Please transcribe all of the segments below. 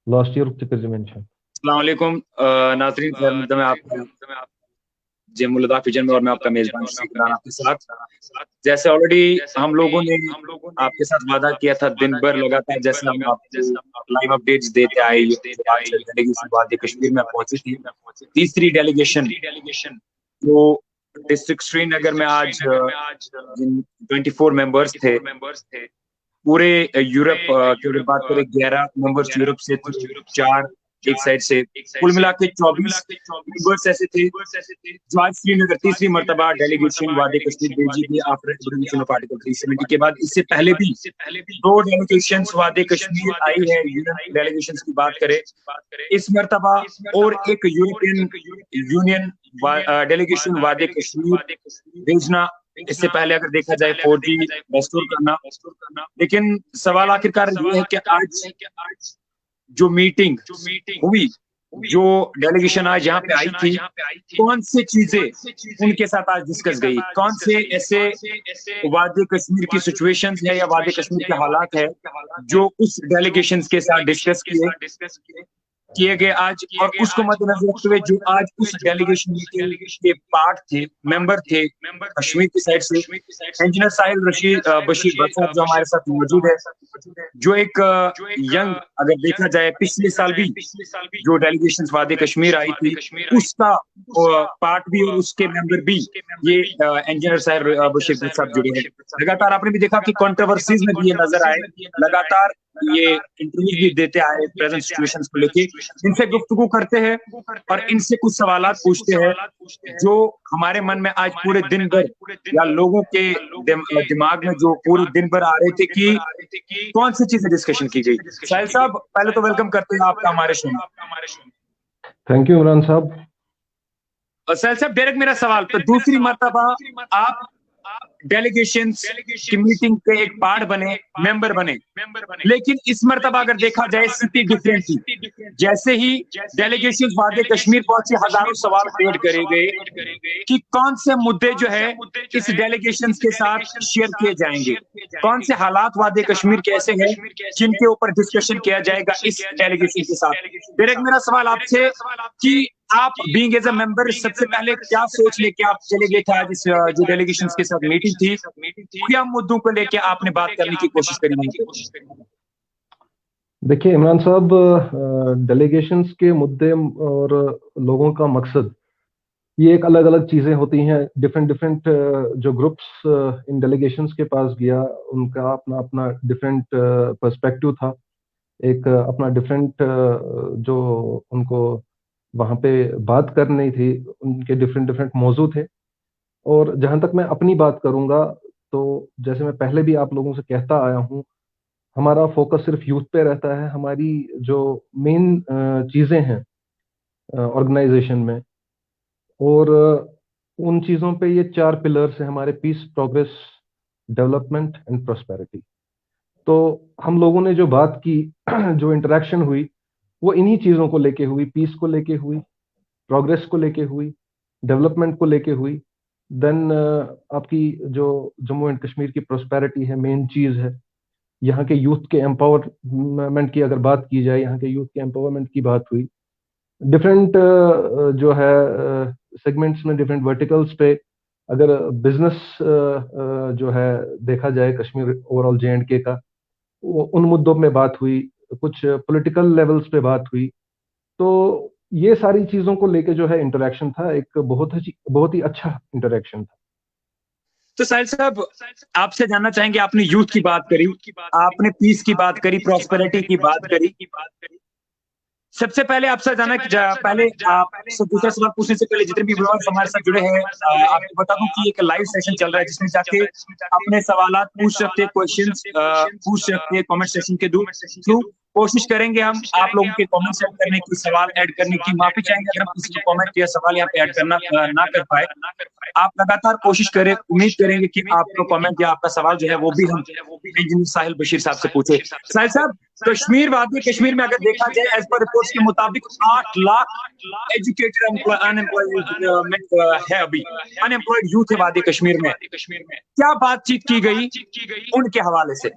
Lost your mention. अस्सलाम वालेकुम नाज़रीन, खैर मक़दम है आपका जेमुलदा फिजन में, और मैं आपका मेजबान इमरान आपके साथ। जैसे ऑलरेडी हम लोगों ने आपके साथ वादा किया था दिन भर लगातार, जैसे हम आपको लाइव अपडेट्स देते आए, आज डेलीगेशन वादी कश्मीर में पहुंची थी, तीसरी डेलीगेशन। तो डिस्ट्रिक्ट श्रीनगर में आज 24 मेंबर्स थे। पूरे यूरोप की अगर बात करें, 11 मेंबर्स यूरोप से थे, 4 एक साइड से, कुल मिला के 24 मेंबर्स ऐसे थे जो आज श्रीनगर तीसरी मर्तबा डेलीगेशन वादी कश्मीर भेजी थी आफ्टर एब्रोगेशन ऑफ आर्टिकल 370 के बाद। इससे पहले भी 2 डेलीगेशंस वादी कश्मीर आई है। यूएन डेलीगेशंस की बात करें इस मर्तबा, और एक यूरोपियन यूनियन डेलीगेशन वादी कश्मीर भेजना, इससे पहले अगर देखा जाए 4G रेस्टोर करना। लेकिन सवाल आखिरकार ये है कि आज जो मीटिंग हुई, जो डेलीगेशन आज यहाँ पे आई थी, कौन सी चीजें उनके साथ आज डिस्कस गई, कौन से ऐसे वादी कश्मीर की सिचुएशंस है या वादी कश्मीर के हालात है जो उस डेलीगेशन के साथ डिस्कस किए गए आज, और उसको मद्देनजर रखते हुए जो आज उस डेलीगेशन मीटिंग के पार्ट थे, मेंबर थे कश्मीर की साइड से, इंजीनियर साहिल बशीर भट्ट साहब जो हमारे साथ मौजूद है, जो एक यंग, अगर देखा जाए पिछले साल भी जो डेलीगेशन वादी कश्मीर आई थी उसका पार्ट भी और उसके मेंबर भी ये इंजीनियर साहिल बशीर भट्ट साहब जुड़े हैं। लगातार आपने भी देखा कि कंट्रोवर्सीज में भी ये नजर आए, लगातार ये इंटरव्यू भी देते आए प्रेजेंट सिचुएशंस को लेके, इनसे गुफ्तगू करते हैं और इनसे कुछ सवालात पूछते हैं जो हमारे मन में आज पूरे दिन भर या लोगों के दिमाग में जो पूरे दिन भर आ रहे थे कि कौन सी चीजें डिस्कशन की गई। साहिल साहब, पहले तो वेलकम करते हैं आपका हमारे शो में। थैंक यू इमरान साहब। साहिल साहब, डायरेक्ट मेरा सवाल, तो दूसरी मर्तबा आप डेलीगेशन की मीटिंग के एक पार्ट बने, मेंबर बने, लेकिन इस मर्तबा अगर देखा जाए स्थिति डिफरेंट थी। जैसे ही डेलीगेशन वादी कश्मीर पहुंचे, हजारों सवाल क्रिएट करे गए कि कौन से मुद्दे जो है इस डेलीगेशन के साथ शेयर किए जाएंगे, कौन से हालात वादी कश्मीर के ऐसे हैं जिनके ऊपर डिस्कशन किया जाएगा इस डेलीगेशन के साथ। डायरेक्ट मेरा सवाल आपसे कि आप बीइंग एज अ मेंबर सबसे पहले क्या सोच लेके आप चले गए थे आज इस जो डेलीगेशन के साथ मीटिंग थी, क्या मुद्दों को लेके आपने बात करने की कोशिश करी? देखिए इमरान साहब, डेलीगेशंस के मुद्दे और लोगों का मकसद ये एक अलग अलग चीजें होती हैं। डिफरेंट जो ग्रुप्स इन डेलीगेशंस के पास गया, उनका अपना अपना डिफरेंट पर्सपेक्टिव था, एक अपना डिफरेंट जो उनको वहाँ पे बात करनी थी, उनके डिफरेंट मौजू थे। और जहाँ तक मैं अपनी बात करूँगा, तो जैसे मैं पहले भी आप लोगों से कहता आया हूँ, हमारा फोकस सिर्फ यूथ पे रहता है। हमारी जो मेन चीज़ें हैं ऑर्गेनाइजेशन में, और उन चीज़ों पे ये 4 पिलर्स हैं हमारे: peace, progress, development and prosperity. तो हम लोगों ने जो बात की, जो इंटरेक्शन हुई, वो इन्हीं चीज़ों को लेके हुई। पीस को लेके हुई, प्रोग्रेस को लेके हुई, डेवलपमेंट को लेके हुई, देन आपकी जो जम्मू एंड कश्मीर की प्रोस्पेरिटी है, मेन चीज़ है। यहाँ के यूथ के एम्पावरमेंट की अगर बात की जाए, यहाँ के यूथ के एम्पावरमेंट की बात हुई। डिफरेंट जो है सेगमेंट्स में, डिफरेंट वर्टिकल्स पे, अगर बिजनेस जो है देखा जाए कश्मीर ओवरऑल J&K का, उन मुद्दों में बात हुई, कुछ पॉलिटिकल लेवल्स पे बात हुई। तो ये सारी चीजों को लेके जो है इंटरेक्शन था, एक बहुत ही अच्छा इंटरेक्शन था। तो साहिल साहब, आपसे जानना चाहेंगे, आपने यूथ की बात करी, आपने पीस की बात करी, प्रॉस्पेरिटी की बात करी, सबसे पहले आपसे जाना पहले आपसे दूसरा सवाल पूछने से पहले जितने भी व्यूअर्स हमारे साथ जुड़े हैं, आपको बता दूं कि एक लाइव सेशन चल रहा है जिसमें जाके अपने सवालात पूछ सकते हैं, क्वेश्चंस पूछ सकते हैं कमेंट सेशन के थ्रू। कोशिश करेंगे हम आप लोगों के कमेंट्स ऐड करने की, सवाल ऐड करने की। माफी चाहेंगे अगर हम किसी को कमेंट या सवाल यहाँ पे ऐड करना ना कर पाए। आप लगातार कोशिश करें, उम्मीद करेंगे कि आपका कमेंट या आपका सवाल जो है वो भी हम इंजीनियर साहिल बशीर साहब से पूछे। साहिल साहब, कश्मीर वादी कश्मीर में अगर देखा जाए, एज पर रिपोर्ट्स के मुताबिक 8 लाख एजुकेटेड अनएम्प्लॉयमेंट है, अभी अनएम्प्लॉयड यूथ है वादी कश्मीर में। क्या बातचीत की गई उनके हवाले से?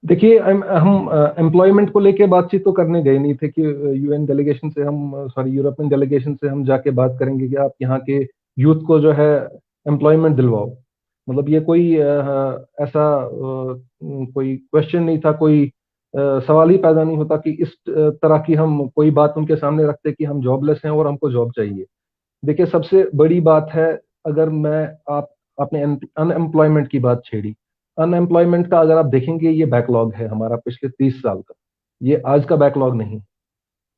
देखिए हम एम्प्लॉयमेंट को लेके बातचीत तो करने गए नहीं थे कि यूएन डेलीगेशन से हम सॉरी यूरोपियन डेलीगेशन से हम जाके बात करेंगे कि आप यहाँ के यूथ को जो है एम्प्लॉयमेंट दिलवाओ। मतलब ये कोई ऐसा कोई क्वेश्चन नहीं था, कोई सवाल ही पैदा नहीं होता कि इस तरह की हम कोई बात उनके सामने रखते कि हम जॉबलेस हैं और हमको जॉब चाहिए। देखिए सबसे बड़ी बात है, अगर मैं आप आपने अनएम्प्लॉयमेंट की बात छेड़ी। अनएम्प्लॉयमेंट का अगर आप देखेंगे, ये बैकलॉग है हमारा पिछले 30 साल का, ये आज का बैकलॉग नहीं।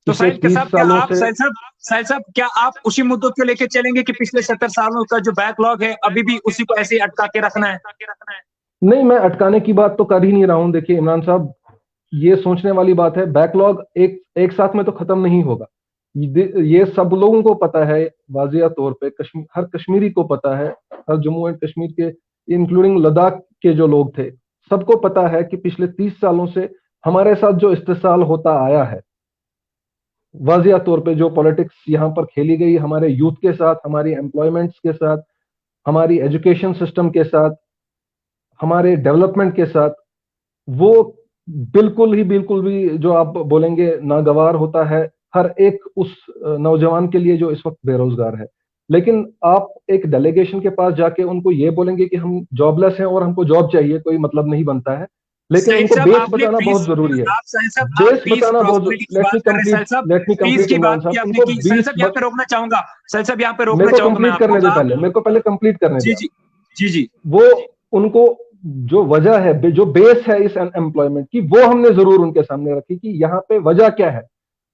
तो पिछले तीस सालों से साहिल साहब क्या आप उसी मुद्दों को लेके चलेंगे कि पिछले 70 सालों का जो बैकलॉग है अभी भी उसी को ऐसे ही अटका के रखना है? नहीं, मैं अटकाने की बात तो कर ही नहीं रहा हूं। देखिए इमरान साहब, ये सोचने वाली बात है, बैकलॉग एक एक साथ में तो खत्म नहीं होगा। ये सब लोगों को पता है, वाजिया तौर पे हर कश्मीरी को पता है, हर जम्मू एंड कश्मीर के इंक्लूडिंग लद्दाख के जो लोग थे, सबको पता है कि पिछले 30 सालों से हमारे साथ जो इस्तेसाल होता आया है, वाजिया तौर पे जो पॉलिटिक्स यहाँ पर खेली गई हमारे यूथ के साथ, हमारी एम्प्लॉयमेंट्स के साथ, हमारी एजुकेशन सिस्टम के साथ, हमारे डेवलपमेंट के साथ, वो बिल्कुल भी जो आप बोलेंगे नागवार होता है हर एक उस नौजवान के लिए जो इस वक्त बेरोजगार है। लेकिन आप एक डेलीगेशन के पास जाके उनको ये बोलेंगे कि हम जॉबलेस हैं और हमको जॉब चाहिए, कोई मतलब नहीं बनता है। लेकिन साहिल उनको साहब बेस आपने बताना बहुत जरूरी है। आप साहिल साहब आप बेस पीस बताना बहुत, प्रॉस्पेरिटी की बात कर रहे हैं साहिल साहब, लेट मी पीस कंप्लीट की बात इमरान की साहब, आपने उनको की साहिल साहब यहाँ पे रोकना चाहूंगा, साहिल साहब यहाँ पे मेरे रोकना को चाहूंगा मैं कंप्लीट आपको। करने दे, आप पहले मेरे को पहले कंप्लीट करने जी दे। जी जी जी वो उनको जो वजह है, जो बेस है इस अनएम्प्लॉयमेंट की, वो हमने जरूर उनके सामने रखी कि यहाँ पे वजह क्या है।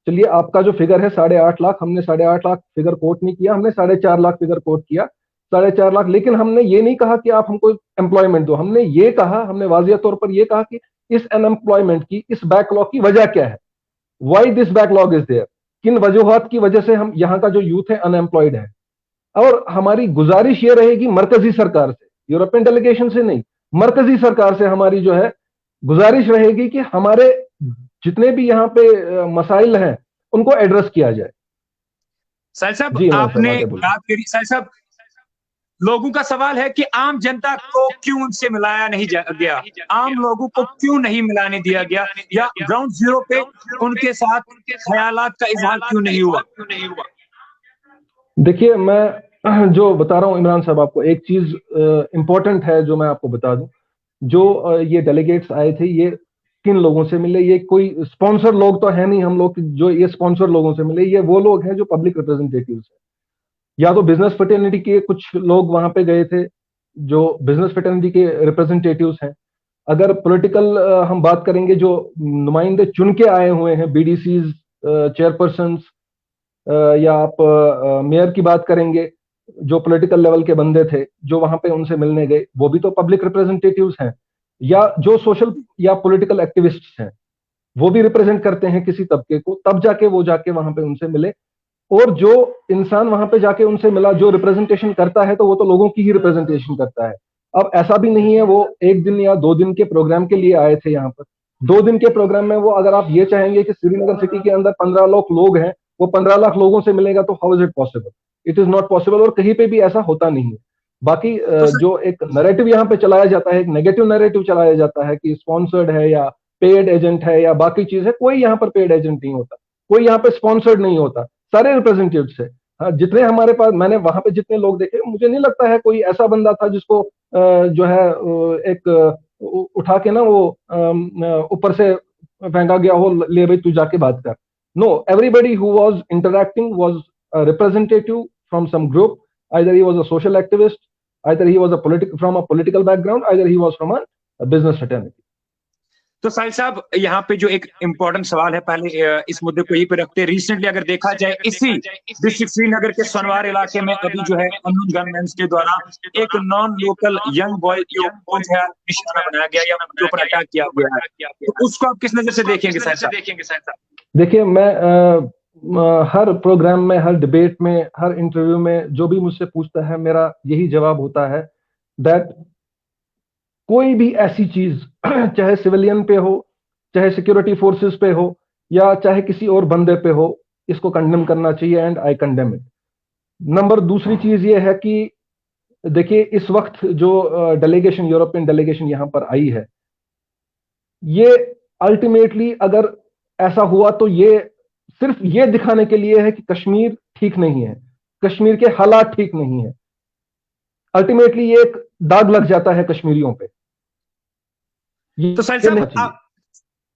चलिए आपका जो फिगर है 8.5 लाख, हमने 8.5 लाख फिगर कोट नहीं किया, हमने 4.5 लाख फिगर कोट किया, 4.5 लाख। लेकिन हमने ये नहीं कहा कि आप हमको एम्प्लॉयमेंट दो, हमने ये कहा, हमने वाजिया तौर पर ये कहा कि इस अनएम्प्लॉयमेंट की, इस बैकलॉग की वजह क्या है, why this backlog is there, किन वजूहत की वजह से हम यहाँ का जो यूथ है अनएम्प्लॉयड है। और हमारी गुजारिश ये रहेगी मरकजी सरकार से, यूरोपियन डेलीगेशन से नहीं, मरकजी सरकार से हमारी जो है गुजारिश रहेगी कि हमारे जितने भी यहाँ पे मसाइल हैं उनको एड्रेस किया जाए। साहिल साहब जी इमरान साहब आपने आगे बोलिए। बात करी, साहिल साहब लोगों का सवाल है कि आम जनता को क्यों उनसे मिलाया नहीं गया, आम लोगों को क्यों नहीं मिलाने दिया गया, या ग्राउंड जीरो पे उनके साथ ख्यालात का इजहार क्यों नहीं हुआ? देखिए मैं जो बता रहा हूँ इमरान साहब, आपको एक चीज इंपॉर्टेंट है जो मैं आपको बता दूं। जो ये डेलीगेट्स आए थे, ये किन लोगों से मिले, ये कोई स्पॉन्सर लोग तो है नहीं हम लोग जो ये स्पॉन्सर लोगों से मिले, ये वो लोग हैं जो पब्लिक रिप्रेजेंटेटिव्स हैं। या तो बिजनेस फ्रेटर्निटी के कुछ लोग वहां पे गए थे जो बिजनेस फ्रेटर्निटी के रिप्रेजेंटेटिव्स हैं। अगर पॉलिटिकल हम बात करेंगे, जो नुमाइंदे चुन के आए हुए हैं, बीडीसीज, चेयरपर्सन, या आप मेयर की बात करेंगे, जो पॉलिटिकल लेवल के बंदे थे जो वहां पे उनसे मिलने गए, वो भी तो पब्लिक रिप्रेजेंटेटिव्स हैं। या जो सोशल या पॉलिटिकल एक्टिविस्ट्स हैं, वो भी रिप्रेजेंट करते हैं किसी तबके को, तब जाके वो जाके वहां पे उनसे मिले। और जो इंसान वहां पे जाके उनसे मिला जो रिप्रेजेंटेशन करता है, तो वो तो लोगों की ही रिप्रेजेंटेशन करता है। अब ऐसा भी नहीं है वो 1 दिन या 2 दिन के प्रोग्राम के लिए आए थे यहाँ पर। 2 दिन के प्रोग्राम में वो, अगर आप ये चाहेंगे कि श्रीनगर सिटी के अंदर 15 लाख लोग हैं, वो 15 लाख लोगों से मिलेगा, तो how is it possible? It is not possible, और कहीं पे भी ऐसा होता नहीं है। बाकी तो जो एक नैरेटिव यहाँ पे चलाया जाता है, एक नेगेटिव नैरेटिव चलाया जाता है कि स्पॉन्सर्ड है या पेड एजेंट है या बाकी चीज है, कोई यहाँ पर पेड एजेंट नहीं होता, कोई यहाँ पे स्पॉन्सर्ड नहीं होता, सारे रिप्रेजेंटेटिव्स है। हाँ, जितने हमारे पास, मैंने वहां पे जितने लोग देखे, मुझे नहीं लगता है कोई ऐसा बंदा था जिसको जो है एक उठा के ना वो ऊपर से फेंका गया हो, ले भाई तू जाके बात कर। No, everybody who was interacting was representative from some group, either he was a social activist, either he was from a political background, either he was from a business fraternity. तो साहिल साहब यहाँ पे जो एक इम्पोर्टेंट सवाल है, पहले इस मुद्दे को यहीं पे रखते हैं। रिसेंटली अगर देखा जाए, इसी डिस्ट्रिक्ट श्रीनगर के सोनवार इलाके में अभी जो है अननोन गनमैन के द्वारा एक नॉन लोकल यंग बॉय के ऊपर जो है निशाना बनाया गया या उनके ऊपर अटैक किया गया है, तो उसको आप किस नजर से देखेंगे साहिल साहब? देखिए मैं हर प्रोग्राम में, हर डिबेट में, हर इंटरव्यू में जो भी मुझसे पूछता है, मेरा यही जवाब होता है दैट कोई भी ऐसी चीज चाहे सिविलियन पे हो, चाहे सिक्योरिटी फोर्सेस पे हो, या चाहे किसी और बंदे पे हो, इसको कंडेम करना चाहिए, and I condemn it. Number दूसरी चीज ये है कि देखिए इस वक्त जो डेलीगेशन, यूरोपियन डेलीगेशन यहाँ पर आई है, ये अल्टीमेटली अगर ऐसा हुआ तो ये सिर्फ ये दिखाने के लिए है कि कश्मीर ठीक नहीं है, कश्मीर के हालात ठीक नहीं है। अल्टीमेटली ये एक दाग लग जाता है कश्मीरियों पे। तो साहिल ये नहीं साहब चाहिए।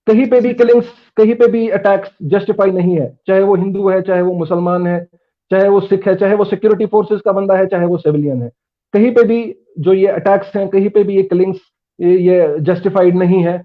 कहीं पे भी किलिंग्स, कहीं पे भी अटैक्स जस्टिफाई नहीं है, चाहे वो हिंदू है, चाहे वो मुसलमान है, चाहे वो सिख है, चाहे वो सिक्योरिटी फोर्सेस का बंदा है, चाहे वो सिविलियन है। कहीं पे भी जो ये अटैक्स हैं, कहीं पे भी ये किलिंग्स ये जस्टिफाइड नहीं है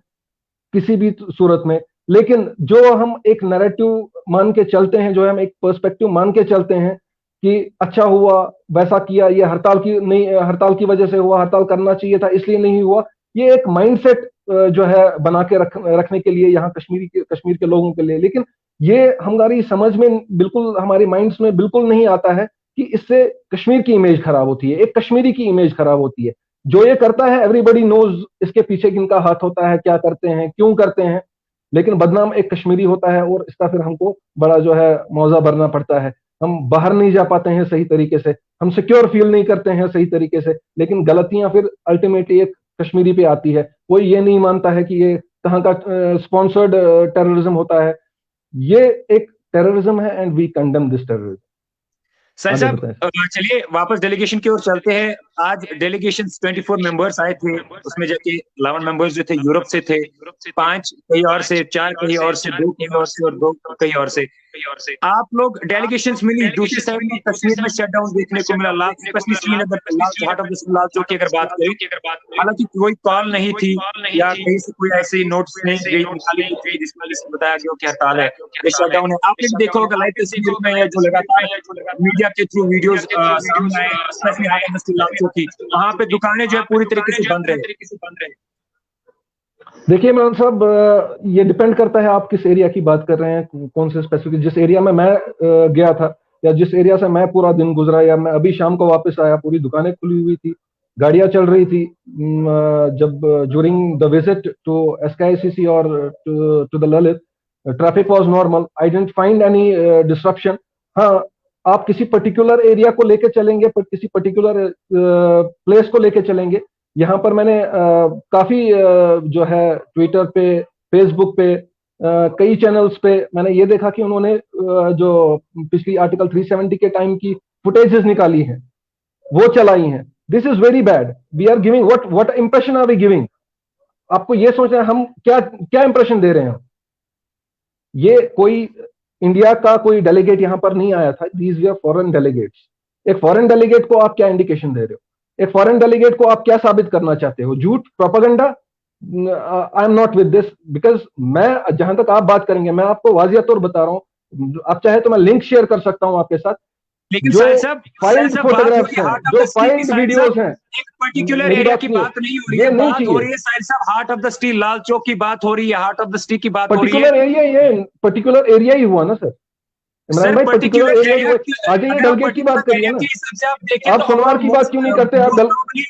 किसी भी सूरत में। लेकिन जो हम एक नैरेटिव मान के चलते हैं, जो हम एक पर्सपेक्टिव मान के चलते हैं कि अच्छा हुआ, वैसा किया, ये हड़ताल की नहीं, हड़ताल की वजह से हुआ, हड़ताल करना चाहिए था इसलिए नहीं हुआ, ये एक माइंडसेट जो है बना के रखने के लिए यहाँ कश्मीर के लोगों के लिए। लेकिन ये हमारी समझ में बिल्कुल, हमारी माइंड्स में बिल्कुल नहीं आता है कि इससे कश्मीर की इमेज खराब होती है, एक कश्मीरी की इमेज खराब होती है। जो ये करता है एवरीबडी नोज इसके पीछे किनका हाथ होता है, क्या करते हैं, क्यों करते हैं, लेकिन बदनाम एक कश्मीरी होता है और इसका फिर हमको बड़ा जो है मौजा भरना पड़ता है। हम बाहर नहीं जा पाते हैं सही तरीके से, हम सिक्योर फील नहीं करते हैं सही तरीके से, लेकिन गलतियां फिर अल्टीमेटली एक कश्मीरी पे आती है। कोई ये नहीं मानता है कि ये कहाँ का स्पॉन्सर्ड टेररिज्म होता है। ये एक टेररिज्म है and we condemn this terrorism. Sahil साहब चलिए वापस डेलीगेशन की ओर चलते हैं। आज डेलीगेशन 24 मेंबर्स आए थे, उसमें जाके 11 मेंबर्स जो थे यूरोप से थे, 5 कहीं और से, 4 कहीं और से, 2 कहीं और से और 2 कहीं और से। आप लोग डेलीगेशंस मिली, दूसरी साइड में कश्मीर में शटडाउन देखने को मिला, specially Srinagar, heart of the Lal Chowk की अगर बात करें, हालांकि कोई कॉल नहीं थी या कहीं से कोई ऐसी नोट्स नहीं गई निकाली गई थी जिसमें बताया गया कि हड़ताल है, ये शटडाउन है। आपने भी देखा होगा लाइव तस्वीर में जो लगातार मीडिया के थ्रू वीडियोस सामने आए, specially heart of the Lal Chowk की, वहां पे दुकानें जो है पूरी तरीके से बंद रहे। देखिए इमरान साहब, ये डिपेंड करता है आप किस एरिया की बात कर रहे हैं, कौन से स्पेसिफिक। जिस एरिया में मैं गया था या जिस एरिया से मैं पूरा दिन गुजरा या मैं अभी शाम को वापस आया, पूरी दुकानें खुली हुई थी, गाड़ियां चल रही थी। जब during the visit to SKICC और to the Lalit, traffic was normal, I didn't find any disruption. हाँ, आप किसी पर्टिकुलर एरिया को लेके चलेंगे, पर किसी पर्टिकुलर प्लेस को लेके चलेंगे, यहाँ पर मैंने काफी जो है ट्विटर पे, फेसबुक पे, कई चैनल्स पे मैंने ये देखा कि उन्होंने जो पिछली आर्टिकल 370 के टाइम की फुटेजेस निकाली हैं, वो चलाई हैं। This is very bad. We are giving what impression are we giving? आपको ये सोचना है हम क्या क्या इंप्रेशन दे रहे हैं। ये कोई इंडिया का कोई डेलीगेट यहाँ पर नहीं आया था, these we are foreign delegates. एक फॉरेन डेलीगेट को आप क्या इंडिकेशन दे रहे हो? एक फॉरेन डेलीगेट को आप क्या साबित करना चाहते हो? झूठ, propaganda? I am not with this, because मैं, जहां तक आप बात करेंगे, मैं आपको वाजिया तौर बता रहा हूं, आप चाहे तो मैं लिंक शेयर कर सकता हूं आपके साथ। लेकिन जो साहिल साहब फाइल्ड फोटोग्राफ्स हैं, जो फाइल्ड वीडियोस हैं, एक पर्टिकुलर मेरी एरिया बात की सुनिए, बात नहीं हो रही ये है, नहीं बात हो रही चाहिए। है साहिल साहब हार्ट ऑफ द सिटी लाल चौक की बात हो रही है, हार्ट ऑफ द सिटी की बात हो रही पर्टिकुलर है। एरिया, ये पर्टिकुलर एरिया ही हुआ ना सर इमरान सर भाई, पर्टिकुलर पर्टिकुलर एरिया ही एरिया हुआ। आगे ये अगर आप डेलीगेट की बात पर्टिकुलर करिए एरिया ना। के हिसाब से आप देखें आप तो सोनवार की बात क्यों नहीं करते? आप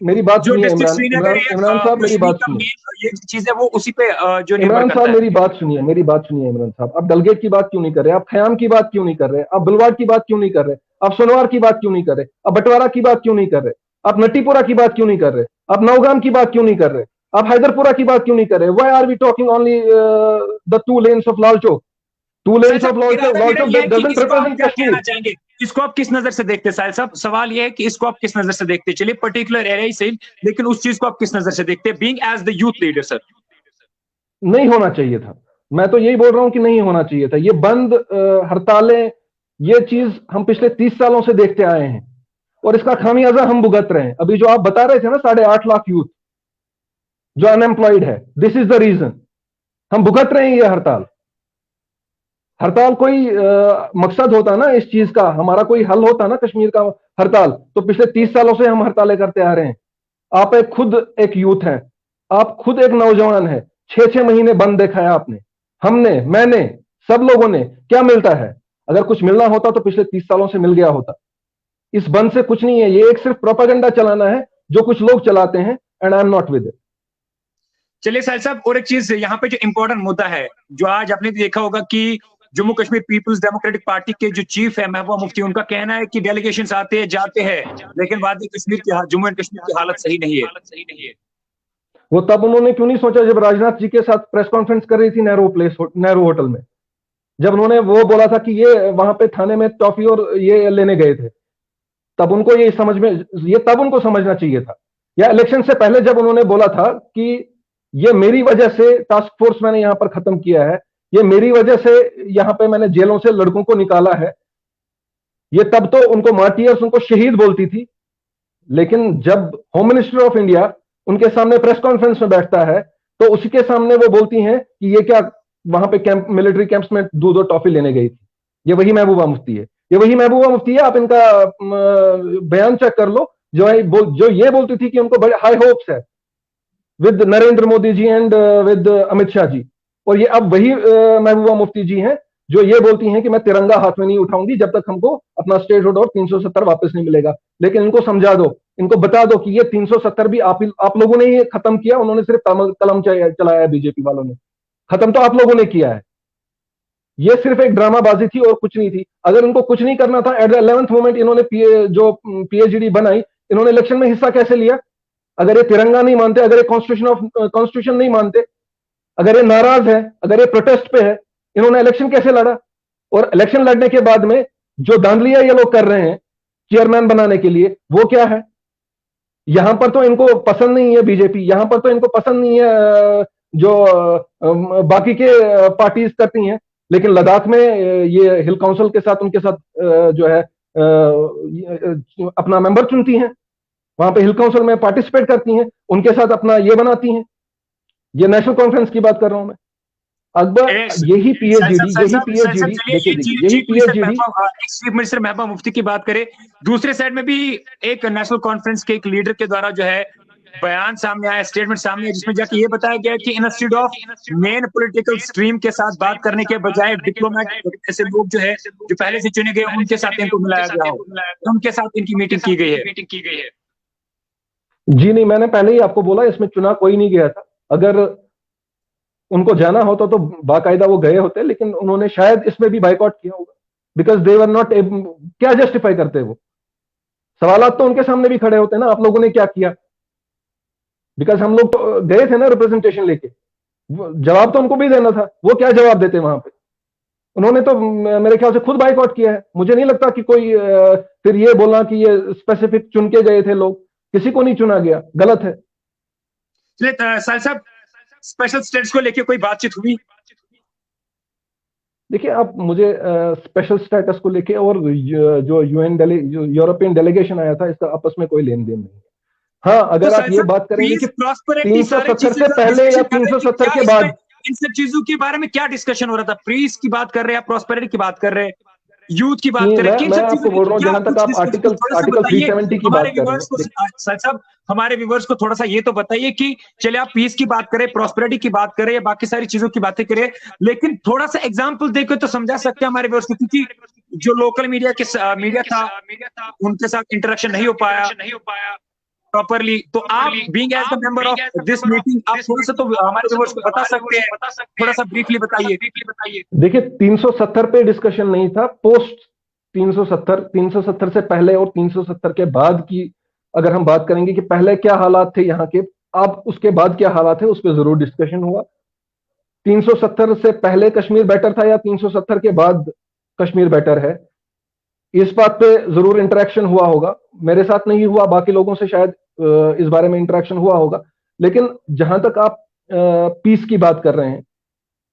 मेरी बात जो सुनिए डिस्ट्रिक्ट इमरान श्रीनगर इमरान है, इमरान साहब, मेरी कश्मीर बात का सुनिए। मेन ये चीज है वो उसी पे जो निर्भर इमरान साहब करता है। मेरी बात सुनिए, मेरी बात सुनिए इमरान साहब, आप डलगेट की बात क्यों नहीं कर रहे? आप खयाम की बात क्यों नहीं कर रहे? आप बुलवाड़ की बात क्यों नहीं कर रहे? आप सोनवार की बात क्यों नहीं कर रहे? आप बंटवारा की बात क्यों नहीं कर रहे? आप नटीपुरा की बात क्यों नहीं कर रहे? आप नौगाम की बात क्यों नहीं कर रहे? आप हैदरपुरा की बात क्यों नहीं कर रहे? Why are we talking only the 2 lanes of Lal Chowk? 2 lanes of Lal Chowk doesn't represent Kashmir. चाहेंगे इसको आप किस नजर से देखते हैं साहिल साहब? सवाल ये है कि इसको आप किस नजर से देखते हैं? चलिए पर्टिकुलर एरिया ही सही, लेकिन उस चीज को आप किस नजर से देखते हैं being as the youth leader? Sir नहीं होना चाहिए था, मैं तो यही बोल रहा हूं कि नहीं होना चाहिए था। ये बंद, हड़तालें, ये चीज हम पिछले 30 सालों से देखते आए हैं और इसका खामियाजा हम भुगत रहे हैं। अभी जो आप बता रहे थे ना, 8.5 लाख यूथ जो अनएम्प्लॉयड है, दिस इज द रीजन। हम भुगत रहे हैं ये हड़ताल। हड़ताल कोई मकसद होता ना इस चीज का, हमारा कोई हल होता ना कश्मीर का हड़ताल, तो पिछले 30 सालों से हम हड़तालें करते आ रहे हैं। आप खुद एक यूथ हैं, आप खुद एक नौजवान हैं, 6-6 महीने बंद देखा है आपने, हमने, मैंने, सब लोगों ने। क्या मिलता है? अगर कुछ मिलना होता तो पिछले 30 सालों से मिल गया होता। इस बंद से कुछ नहीं है, ये एक सिर्फ प्रोपेगेंडा चलाना है जो कुछ लोग चलाते हैं, and I am not with it. चलिए साहिल साहब, और एक चीज यहाँ पे जो इंपॉर्टेंट मुद्दा है, जो आज आपने देखा होगा कि Jammu Kashmir peoples democratic party के जो चीफ है महबूबा मुफ्ती, उनका कहना है कि डेलीगेशंस आते हैं जाते हैं, लेकिन वादी कश्मीर की, जम्मू एंड कश्मीर की हालत सही नहीं है। वो तब उन्होंने क्यों नहीं सोचा जब राजनाथ जी के साथ प्रेस कॉन्फ्रेंस कर रही थी नेहरू होटल में, जब उन्होंने वो बोला था कि ये वहां पे थाने में टॉफी और ये लेने गए थे, तब उनको तब उनको समझना चाहिए था। या इलेक्शन से पहले जब उन्होंने बोला था कि ये मेरी वजह से टास्क फोर्स मैंने यहां पर खत्म किया है, ये मेरी वजह से यहां पे मैंने जेलों से लड़कों को निकाला है, ये तब तो उनको मार्टियर्स, उनको शहीद बोलती थी। लेकिन जब होम मिनिस्टर ऑफ इंडिया उनके सामने प्रेस कॉन्फ्रेंस में बैठता है, तो उसके सामने वो बोलती हैं कि ये क्या वहां पे कैंप, मिलिट्री कैंप्स में दूध और टॉफी लेने गई थी। ये वही महबूबा मुफ्ती है, ये वही महबूबा मुफ्ती है। आप इनका बयान चेक कर लो, जो ये बोलती थी कि उनको बड़े हाई होप्स है with Narendra Modi ji and with Amit Shah ji, और ये अब वही महबूबा मुफ्ती जी हैं जो ये बोलती हैं कि मैं तिरंगा हाथ में नहीं उठाऊंगी जब तक हमको अपना स्टेटहुड और 370 वापस नहीं मिलेगा। लेकिन इनको समझा दो, इनको बता दो कि ये 370 भी आप लोगों ने ही खत्म किया, उन्होंने सिर्फ कलम चलाया, बीजेपी वालों ने। खत्म तो आप लोगों ने किया है। ये सिर्फ एक ड्रामाबाजी थी और कुछ नहीं थी। अगर इनको कुछ नहीं करना था, एट द 11th मोमेंट इन्होंने जो पीएचडी बनाई, इन्होंने इलेक्शन में हिस्सा कैसे लिया? अगर ये तिरंगा नहीं मानते, अगर ये कॉन्स्टिट्यूशन नहीं मानते, अगर ये नाराज है, अगर ये प्रोटेस्ट पे है, इन्होंने इलेक्शन कैसे लड़ा? और इलेक्शन लड़ने के बाद में जो धांधलियां ये लोग कर रहे हैं चेयरमैन बनाने के लिए, वो क्या है? यहां पर तो इनको पसंद नहीं है बीजेपी, यहां पर तो इनको पसंद नहीं है जो बाकी के पार्टीज करती हैं। लेकिन लद्दाख में ये हिल काउंसिल के साथ, उनके साथ जो है अपना मेंबर चुनती हैं, वहां पे हिल काउंसिल में पार्टिसिपेट करती हैं, उनके साथ अपना ये बनाती हैं। ये नेशनल कॉन्फ्रेंस की बात कर रहा हूं मैं। अकबर, यही पीएचडी देखिए, यही PhD. Chief minister Mehbooba Mufti की बात करें, दूसरे साइड में भी एक नेशनल कॉन्फ्रेंस के एक लीडर के द्वारा जो है बयान सामने आया, स्टेटमेंट सामने आया, जिसमें जाके ये बताया गया कि instead of main political stream के साथ बात करने के बजाय डिप्लोमेट ऐसे लोग जो है जो पहले से चुने गए उनके साथ इनको मिलाया गया हो, उनके साथ इनकी मीटिंग की गई है। जी नहीं, मैंने पहले ही आपको बोला इसमें चुना कोई नहीं गया था। अगर उनको जाना होता तो बाकायदा वो गए होते, लेकिन उन्होंने शायद इसमें भी बाइकआउट किया होगा, बिकॉज दे वर नॉट। क्या जस्टिफाई करते वो? सवालात तो उनके सामने भी खड़े होते ना, आप लोगों ने क्या किया? बिकॉज हम लोग तो गए थे ना रिप्रेजेंटेशन लेके, जवाब तो उनको भी देना था। वो क्या जवाब देते वहां पे? उन्होंने तो मेरे ख्याल से खुद बाइकआउट किया है। मुझे नहीं लगता कि कोई फिर ये बोलना कि ये स्पेसिफिक चुन के गए थे लोग, किसी को नहीं चुना गया, गलत है। साहिल साहब, स्पेशल स्टेट्स को लेके कोई बातचीत हुई? देखिए, आप मुझे स्पेशल स्टेटस को लेके और जो यूरोपियन डेलीगेशन आया था, इसका आपस में कोई लेन देन नहीं है। हाँ, अगर तो आप ये बात करेंगे कि 370 से पहले या 370 के बाद, इन सब चीजों के बारे में क्या डिस्कशन हो रहा था? पीस की बात कर रहे हैं, प्रॉस्पेरिटी की बात कर रहे हैं, यूथ की बात करें, किन सब चीजों बोल रहा हूँ, जहां तक आप आर्टिकल 370 की बात कर रहे हैं। साहब, हमारे व्यूवर्स को थोड़ा सा ये तो बताइए कि चलिए आप पीस की बात करें, प्रॉस्पेरिटी की बात करें या बाकी सारी चीजों की बातें करें, लेकिन थोड़ा सा एग्जांपल देकर तो समझा सकते हैं हमारे व्यूवर्स को, क्योंकि जो लोकल मीडिया था उनके साथ इंटरेक्शन नहीं हो पाया प्रॉपरली। तो आप being as the member of this meeting, आप थोड़ा सा तो हमारे व्यूअर्स को बता सकते हैं, थोड़ा सा ब्रीफली बताइए। देखिए, 370 पे डिस्कशन नहीं था, पोस्ट 370 से पहले और 370 के बाद की अगर हम बात करेंगे कि पहले क्या हालात थे यहाँ के, अब उसके बाद क्या हालात है, उस पर जरूर डिस्कशन हुआ। 370 से पहले कश्मीर बेटर था या 370 के बाद कश्मीर बेटर है, इस बात पे जरूर इंटरेक्शन हुआ होगा। मेरे साथ नहीं हुआ, बाकी लोगों से शायद इस बारे में इंटरेक्शन हुआ होगा। लेकिन जहां तक आप पीस की बात कर रहे हैं,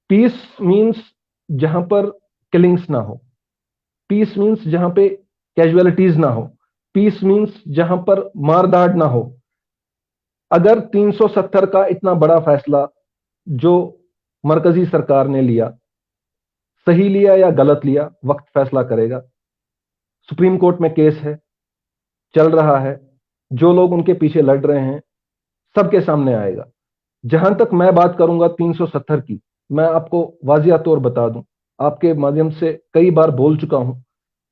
पीस मींस जहां पर किलिंग्स ना हो, पीस मींस जहां पे कैजुअलिटीज ना हो, पीस मींस जहां पर मारदाड़ ना हो। अगर 370 का इतना बड़ा फैसला जो मरकजी सरकार ने लिया, सही लिया या गलत लिया, वक्त फैसला करेगा। सुप्रीम कोर्ट में केस है, चल रहा है, जो लोग उनके पीछे लड़ रहे हैं सबके सामने आएगा। जहां तक मैं बात करूंगा 370 की, मैं आपको वाजिया तौर बता दूं, आपके माध्यम से कई बार बोल चुका हूं,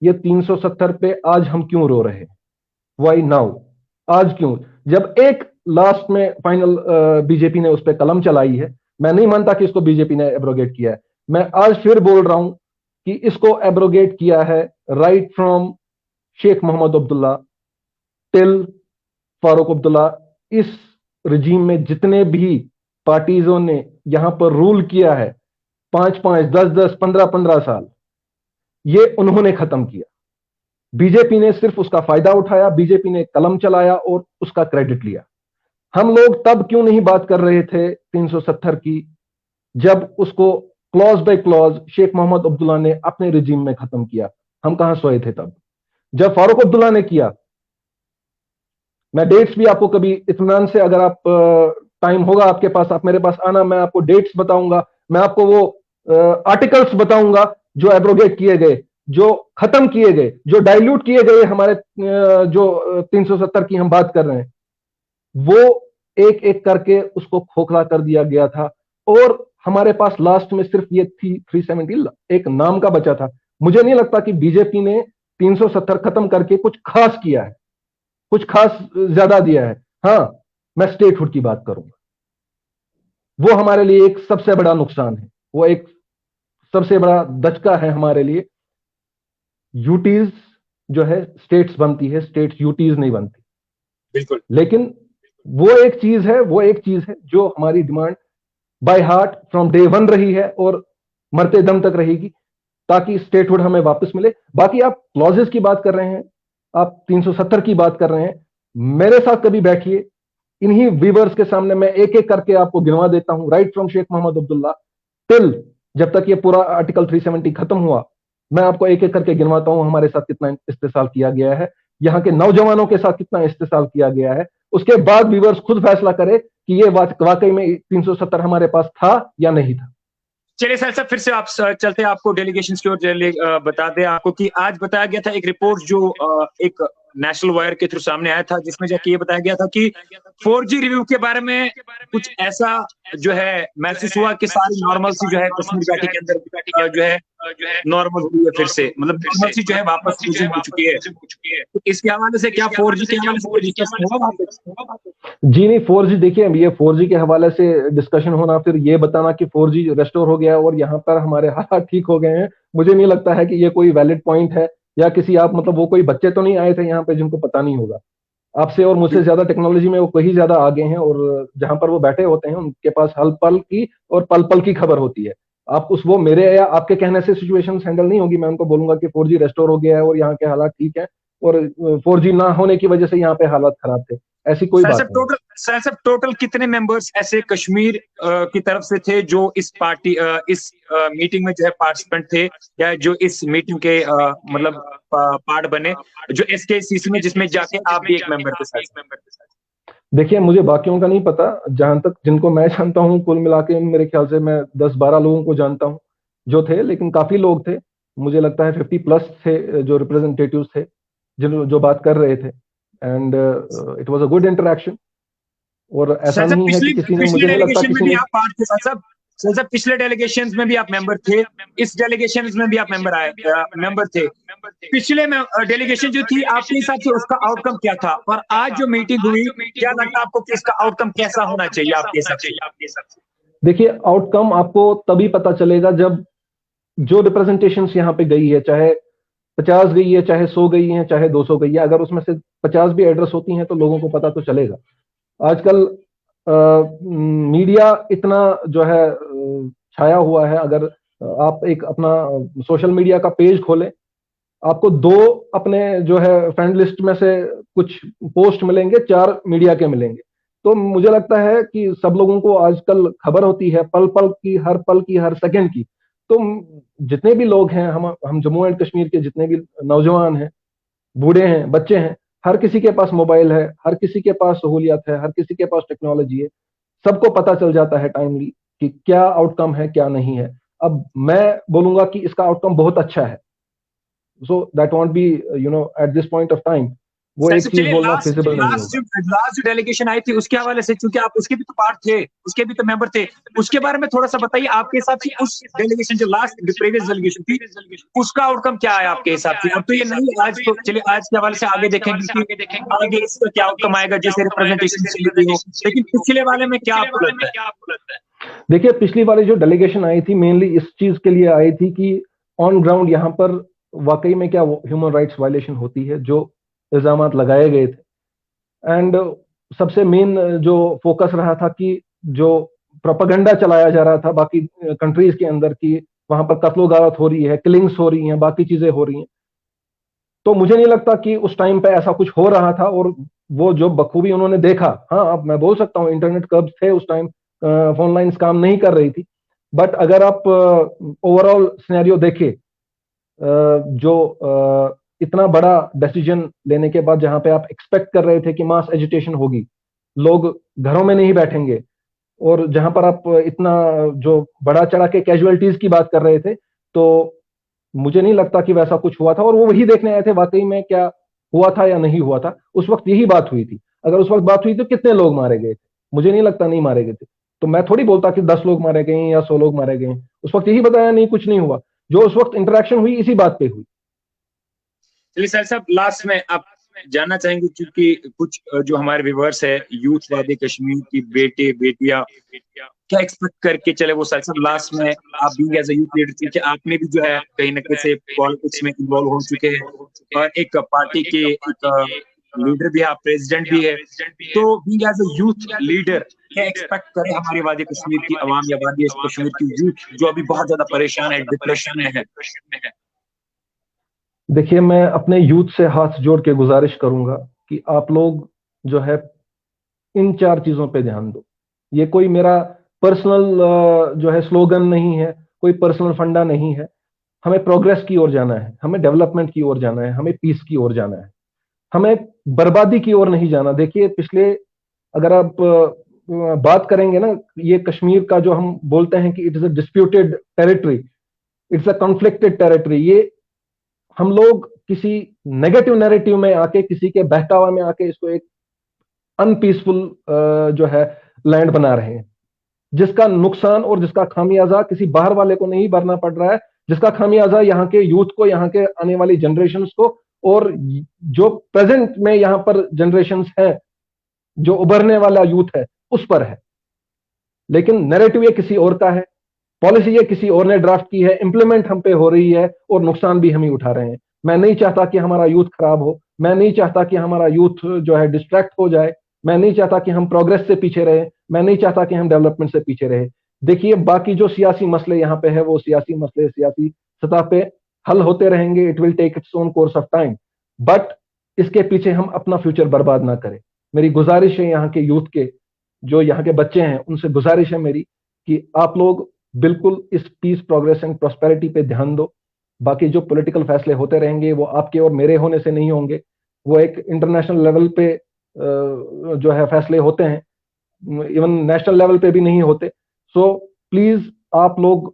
ये 370 पे आज हम क्यों रो रहे हैं? Why now? आज क्यों? जब एक लास्ट में फाइनल बीजेपी ने उस पर कलम चलाई है। मैं नहीं मानता कि इसको बीजेपी ने एब्रोगेट किया है। मैं आज फिर बोल रहा हूं कि इसको एब्रोगेट किया है right from Sheikh Mohammad Abdullah till Farooq Abdullah. इस रिजीम में जितने भी पार्टीजों ने यहां पर रूल किया है 5-5, 10-10, 15-15 साल, ये उन्होंने खत्म किया। बीजेपी ने सिर्फ उसका फायदा उठाया, बीजेपी ने कलम चलाया और उसका क्रेडिट लिया। हम लोग तब क्यों नहीं बात कर रहे थे 370 की, जब उसको clause by clause Sheikh Mohammad Abdullah ने अपने रिजीम में खत्म किया? हम कहां सोए थे तब, जब फारूक अब्दुल्ला ने किया। मैं डेट्स भी आपको कभी इत्मीनान से, अगर आप टाइम होगा आपके पास, आप मेरे पास आना, मैं आपको डेट्स बताऊंगा, मैं आपको वो आर्टिकल्स बताऊंगा जो एब्रोगेट किए गए, जो खत्म किए गए, जो डाइल्यूट किए गए हमारे जो 370 की हम बात कर रहे हैं, वो एक एक करके उसको खोखला कर दिया गया था। और हमारे पास लास्ट में सिर्फ ये थी 370 एक नाम का बचा था। मुझे नहीं लगता कि बीजेपी ने 370 खत्म करके कुछ खास किया है, कुछ खास ज्यादा दिया है। हाँ, मैं स्टेटहुड की बात करूंगा, वो हमारे लिए एक सबसे बड़ा नुकसान है, वो एक सबसे बड़ा दचका है हमारे लिए। यूटीज जो है स्टेट्स बनती है, स्टेट्स यूटीज नहीं बनती। बिल्कुल। लेकिन वो एक चीज है, वो एक चीज है जो हमारी demand by heart from day one रही है और मरते दम तक रहेगी, ताकि स्टेटहुड हमें वापस मिले। बाकी आप क्लॉजेस की बात कर रहे हैं, आप 370 की बात कर रहे हैं, मेरे साथ कभी बैठिए, इन्हीं वीवर्स के सामने मैं एक एक करके आपको गिनवा देता हूं, right from Sheikh Mohammad Abdullah till जब तक ये पूरा आर्टिकल 370 खत्म हुआ, मैं आपको एक एक करके गिनवाता हूं हमारे साथ कितना इस्तेसाल किया गया है, यहाँ के नौजवानों के साथ कितना इस्तेसाल किया गया है। उसके बाद व्यूअर्स खुद फैसला करे कि ये वाकई में 370 हमारे पास था या नहीं था। चलिए सर साहब, फिर से आप चलते हैं आपको डेलीगेशन की ओर, बता दें आपको कि आज बताया गया था एक रिपोर्ट जो एक नेशनल वायर के थ्रू सामने आया था, जिसमें जाके ये बताया गया था कि 4G रिव्यू के बारे में कुछ ऐसा जो है महसूस हुआ कि सारी नॉर्मल सी जो है कश्मीर घाटी के अंदर जो है नॉर्मल हुई है, फिर से मतलब नॉर्मल सी जो है वापस रिज्यूम हो चुकी है। तो इसके हवाले से क्या 4G के हवाले से डिस्कशन हुआ वहां पे? जी नहीं, 4G देखिए, ये 4G के हवाले से डिस्कशन होना, फिर ये बताना कि 4G रेस्टोर हो गया और यहाँ पर हमारे हालात ठीक हो गए हैं, मुझे नहीं लगता है कि ये कोई वैलिड पॉइंट है। या किसी आप मतलब वो कोई बच्चे तो नहीं आए थे यहाँ पे जिनको पता नहीं होगा। आपसे और मुझसे ज्यादा टेक्नोलॉजी में वो कहीं ज्यादा आगे हैं, और जहां पर वो बैठे होते हैं उनके पास हल पल की और पल पल की खबर होती है। आप उस वो मेरे या आपके कहने से सिचुएशन हैंडल नहीं होगी। मैं उनको बोलूंगा कि 4G रेस्टोर हो गया है और यहाँ के हालात ठीक है, और 4G ना होने की वजह से यहाँ पे हालात खराब थे, ऐसी कोई बात नहीं। सर साहब टोटल कितने मेंबर्स ऐसे कश्मीर की तरफ से थे जो इस इस मीटिंग में जो है पार्टिसिपेंट थे, या जो इस मीटिंग के मतलब पार्ट बने, जो SKCC में जिसमें जाके आप भी एक मेंबर थे सर? देखिए, मुझे बाकियों का नहीं पता, जहां तक जिनको मैं जानता हूँ कुल मिला के मेरे ख्याल से मैं 10-12 लोगों को जानता हूँ जो थे, लेकिन काफी लोग थे, मुझे लगता है 50+ थे जो रिप्रेजेंटेटिव्स थे, जो बात कर रहे थे। And it was a good interaction, और ऐसा सर नहीं है कि किसी ने, मुझे नहीं लगता डेलीगेशन में किसी भी ने। आप पार्ट थे सर साहब? सर साहब पिछले डेलीगेशन में भी आप मेंबर थे, इस डेलीगेशन में भी आप मेंबर थे। पिछले में डेलीगेशन जो थी आपके हिसाब से उसका आउटकम क्या था, और आज जो मीटिंग हुई क्या लगता है आपको कि इसका आउटकम कैसा होना चाहिए आपके हिसाब से? देखिए, आउटकम आपको तभी पता चलेगा जब जो रिप्रेजेंटेशन यहाँ पे गई है, चाहे 50 गई है, चाहे 100 गई है, चाहे 200 गई है, अगर उसमें से 50 भी एड्रेस होती हैं तो लोगों को पता तो चलेगा। आजकल मीडिया इतना जो है छाया हुआ है, अगर आप एक अपना सोशल मीडिया का पेज खोलें, आपको 2 अपने जो है फ्रेंड लिस्ट में से कुछ पोस्ट मिलेंगे, 4 मीडिया के मिलेंगे। तो मुझे लगता है कि सब लोगों को आजकल खबर होती है पल पल की, हर पल की, हर सेकंड की। तो जितने भी लोग हैं, हम जम्मू एंड कश्मीर के जितने भी नौजवान हैं, बूढ़े हैं, बच्चे हैं, हर किसी के पास मोबाइल है, हर किसी के पास सहूलियत है, हर किसी के पास टेक्नोलॉजी है, सबको पता चल जाता है टाइमली कि क्या आउटकम है क्या नहीं है। अब मैं बोलूंगा कि इसका आउटकम बहुत अच्छा है, so that won't be at this point of time वो एक चीज चलिए बोलना फिजिबल नहीं होगा। लास्ट जो डेलीगेशन आई थी उसके हवाले से, क्योंकि आप उसके भी तो पार्ट थे, उसके भी तो मेंबर थे, उसके बारे में थोड़ा सा बताइए आपके हिसाब से। उस डेलीगेशन जो लास्ट प्रीवियस डेलीगेशन थी उसका आउटकम क्या है आपके हिसाब से? अब तो ये नहीं आज, तो चलिए आज के हवाले से आगे देखेंगे कि आगे इसका क्या आउटकम आएगा, जैसे रिप्रेजेंटेशन चली गई हो, लेकिन पिछले वाले में क्या आपको लगता है? देखिए, पिछली वाली जो डेलीगेशन आई थी मेनली इस चीज के लिए आई थी कि ऑन ग्राउंड यहाँ पर वाकई में क्या ह्यूमन राइट्स वायलेशन होती है, जो इल्जाम लगाए गए थे। एंड सबसे मेन जो फोकस रहा था कि जो प्रोपेगेंडा चलाया जा रहा था बाकी कंट्रीज के अंदर की वहां पर कत्लो गारत हो रही है, किलिंग्स हो रही हैं, बाकी चीजें हो रही हैं, तो मुझे नहीं लगता कि उस टाइम पे ऐसा कुछ हो रहा था। और वो जो बखूबी उन्होंने देखा, हाँ अब मैं बोल सकता हूँ इंटरनेट कर्व थे उस टाइम, फोन लाइन्स काम नहीं कर रही थी, बट अगर आप ओवरऑल सिनेरियो देखे, जो इतना बड़ा डिसीजन लेने के बाद जहां पे आप एक्सपेक्ट कर रहे थे कि मास एजिटेशन होगी, लोग घरों में नहीं बैठेंगे, और जहां पर आप इतना जो बड़ा चढ़ा के कैजुअलिटीज की बात कर रहे थे, तो मुझे नहीं लगता कि वैसा कुछ हुआ था। और वो वही देखने आए थे वाकई में क्या हुआ था या नहीं हुआ था। उस वक्त यही बात हुई थी। अगर उस वक्त बात हुई तो कितने लोग मारे गए थे, मुझे नहीं लगता नहीं मारे गए थे। तो मैं थोड़ी बोलता कि 10 लोग मारे गए या 100 लोग मारे गए। उस वक्त यही बताया नहीं कुछ नहीं हुआ। जो उस वक्त इंटरेक्शन हुई इसी बात पे हुई। चलिए सर साहब, लास्ट में आप जानना चाहेंगे, क्योंकि कुछ जो हमारे व्यूवर्स है यूथ वादी कश्मीर की बेटे बेटियां क्या एक्सपेक्ट करके चले वो, सर साहब लास्ट में आप भी एज अ यूथ लीडर, क्योंकि आपने भी जो है कहीं ना कहीं से पॉलिटिक्स में इन्वॉल्व हो चुके हैं और एक पार्टी के एक लीडर भी है, आप प्रेसिडेंट भी है, तो भी एज अ यूथ लीडर क्या एक्सपेक्ट करें हमारी वादी कश्मीर की आवाम या वादी कश्मीर की यूथ जो अभी बहुत ज्यादा परेशान है, डिप्रेशन में है? देखिए, मैं अपने यूथ से हाथ जोड़ के गुजारिश करूंगा कि आप लोग जो है इन 4 चीजों पे ध्यान दो। ये कोई मेरा पर्सनल जो है स्लोगन नहीं है, कोई पर्सनल फंडा नहीं है। हमें प्रोग्रेस की ओर जाना है, हमें डेवलपमेंट की ओर जाना है, हमें पीस की ओर जाना है, हमें बर्बादी की ओर नहीं जाना। देखिए, पिछले अगर आप बात करेंगे ना, ये कश्मीर का जो हम बोलते हैं कि it is a disputed territory, it's a conflicted territory, ये हम लोग किसी नेगेटिव नैरेटिव में आके, किसी के बहकावा में आके इसको एक अनपीसफुल जो है लैंड बना रहे हैं, जिसका नुकसान और जिसका खामियाजा किसी बाहर वाले को नहीं भरना पड़ रहा है, जिसका खामियाजा यहाँ के यूथ को, यहाँ के आने वाली जनरेशन को, और जो प्रेजेंट में यहाँ पर जनरेशन है, जो उभरने वाला यूथ है, उस पर है। लेकिन नैरेटिव ये किसी और का है, पॉलिसी ये किसी और ने ड्राफ्ट की है, इंप्लीमेंट हम पे हो रही है, और नुकसान भी हम ही उठा रहे हैं। मैं नहीं चाहता कि हमारा यूथ खराब हो, मैं नहीं चाहता कि हमारा यूथ जो है डिस्ट्रैक्ट हो जाए, मैं नहीं चाहता कि हम प्रोग्रेस से पीछे रहे, मैं नहीं चाहता कि हम डेवलपमेंट से पीछे रहे। देखिए, बाकी जो सियासी मसले यहाँ पे है, वो सियासी मसले सियासी सतह पे हल होते रहेंगे। It will take its own course of time, but इसके पीछे हम अपना फ्यूचर बर्बाद ना करें। मेरी गुजारिश है यहाँ के यूथ के, जो यहाँ के बच्चे हैं, उनसे गुजारिश है मेरी कि आप लोग बिल्कुल इस पीस, प्रोग्रेस एंड प्रॉस्पेरिटी पे ध्यान दो। बाकी जो पॉलिटिकल फैसले होते रहेंगे वो आपके और मेरे होने से नहीं होंगे, वो एक इंटरनेशनल लेवल पे जो है फैसले होते हैं, इवन नेशनल लेवल पे भी नहीं होते। सो प्लीज आप लोग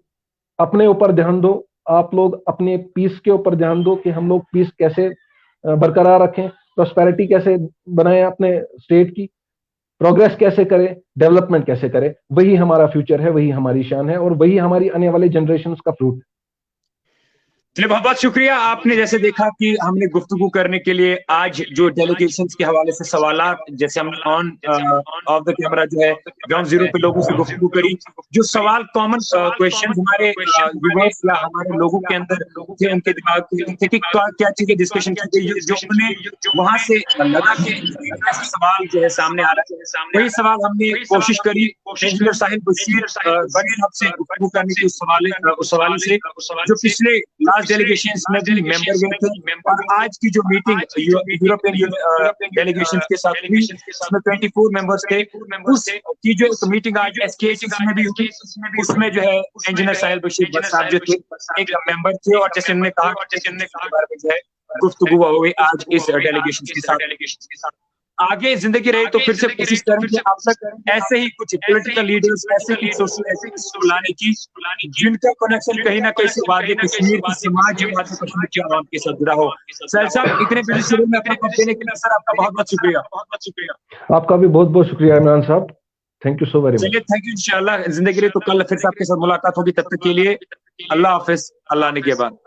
अपने ऊपर ध्यान दो, आप लोग अपने पीस के ऊपर ध्यान दो कि हम लोग पीस कैसे बरकरार रखें, प्रॉस्पेरिटी कैसे बनाएं अपने स्टेट की, प्रोग्रेस कैसे करें, डेवलपमेंट कैसे करें। वही हमारा फ्यूचर है, वही हमारी शान है, और वही हमारी आने वाली जनरेशन का फ्रूट है। चलिए, बहुत बहुत शुक्रिया। आपने जैसे देखा कि हमने गुफ्तगू करने के लिए आज जो डेलीगेशंस के हवाले से सवालात, जैसे हमने ऑन ऑफ द कैमरा जो है ग्राउंड जीरो पे लोगों से गुफ्तगू करी, जो सवाल कॉमन क्वेश्चन हमारे व्यूअर्स या हमारे लोगों के अंदर थे, उनके दिमाग में थे कि क्या चीजें डिस्कशन की गई, जो उन्हें वहां से लगा कि ऐसा सवाल जो है सामने आ रहा है, वही सवाल हमने कोशिश करी इंजीनियर साहिल बशीर बने आपसे गुफ्तगू करने की उस सवाल से, जो पिछले लास्ट डेलीगेशन में भी मेंबर गए थे, और आज की जो मीटिंग यूरोपियन डेलीगेशन के साथ हुई, उसमें 24 मेंबर्स थे। उस की जो एक मीटिंग आज SKS में भी हुई, उसमें जो है इंजीनियर साहिल बशीर भट्ट साहब जो थे एक मेंबर थे, और जैसे उन्होंने कहा के बारे में जो है गुफ्तगू हुई आज इस डेलीगेशन के साथ। आगे जिंदगी रही तो फिर से कोशिश करें कि आप तक ऐसे ही कुछ पॉलिटिकल लीडर्स, ऐसे कुछ सोशल एक्टिविस्ट को लाने की जिनका कनेक्शन कहीं ना कहीं से वादी कश्मीर की समाज, वादी कश्मीर की आवाम के साथ जुड़ा हो। सर साहब, इतने बिजी शेड्यूल में अपना वक्त देने के लिए सर आपका बहुत बहुत शुक्रिया। आपका भी बहुत बहुत शुक्रिया इमरान साहब, thank you so very much. चलिए, थैंक यू। इंशाल्लाह जिंदगी रही तो कल फिर से आपके साथ मुलाकात होगी, तब तक के लिए अल्लाह हाफिज, अल्लाह निगहबान।